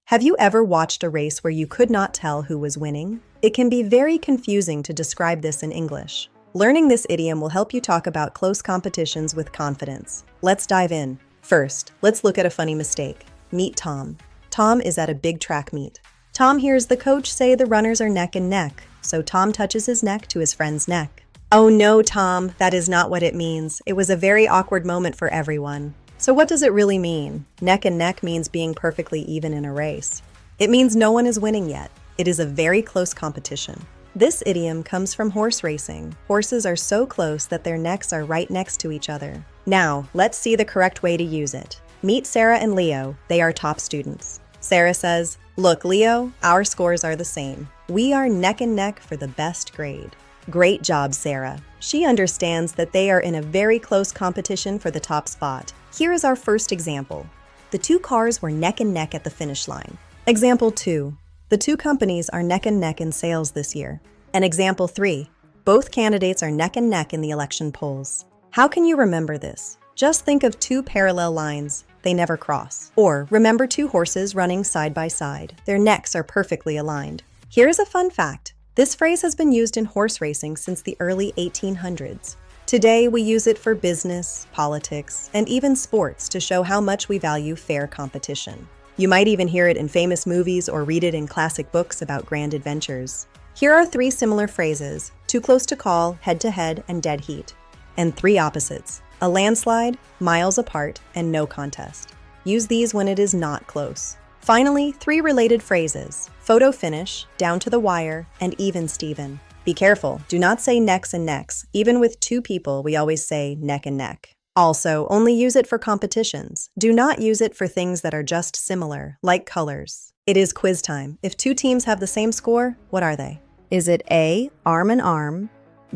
Have you ever watched a race where you could not tell who was winning? It can be very confusing to describe this in English. Learning this idiom will help you talk about close competitions with confidence. Let's dive in. First, let's look at a funny mistake. Meet Tom. Tom is at a big track meet. Tom hears the coach say the runners are neck and neck, so Tom touches his neck to his friend's neck. Oh no, Tom, that is not what it means. It was a very awkward moment for everyone. So what does it really mean? Neck and neck means being perfectly even in a race. It means no one is winning yet. It is a very close competition. This idiom comes from horse racing. Horses are so close that their necks are right next to each other. Now, let's see the correct way to use it. Meet Sarah and Leo. They are top students. Sarah says, "Look, Leo, our scores are the same. We are neck and neck for the best grade." Great job, Sarah. She understands that they are in a very close competition for the top spot. Here is our first example. The two cars were neck and neck at the finish line. Example 2. The two companies are neck and neck in sales this year. And example 3. Both candidates are neck and neck in the election polls. How can you remember this? Just think of two parallel lines. They never cross. Or remember two horses running side by side. Their necks are perfectly aligned. Here is a fun fact. This phrase has been used in horse racing since the early 1800s. Today, we use it for business, politics, and even sports to show how much we value fair competition. You might even hear it in famous movies or read it in classic books about grand adventures. Here are 3 similar phrases: too close to call, head-to-head, and dead heat. And 3 opposites: a landslide, miles apart, and no contest. Use these when it is not close. Finally, 3 related phrases: photo finish, down to the wire, and even Steven. Be careful, do not say necks and necks. Even with 2 people, we always say neck and neck. Also, only use it for competitions. Do not use it for things that are just similar, like colors. It is quiz time. If 2 teams have the same score, what are they? Is it A, arm and arm,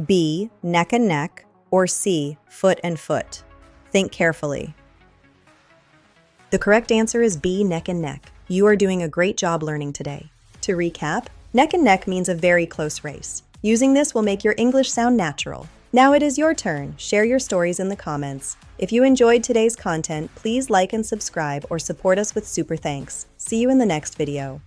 B, neck and neck, or C, foot and foot? Think carefully. The correct answer is B, neck and neck. You are doing a great job learning today. To recap, neck and neck means a very close race. Using this will make your English sound natural. Now it is your turn. Share your stories in the comments. If you enjoyed today's content, please like and subscribe or support us with super thanks. See you in the next video.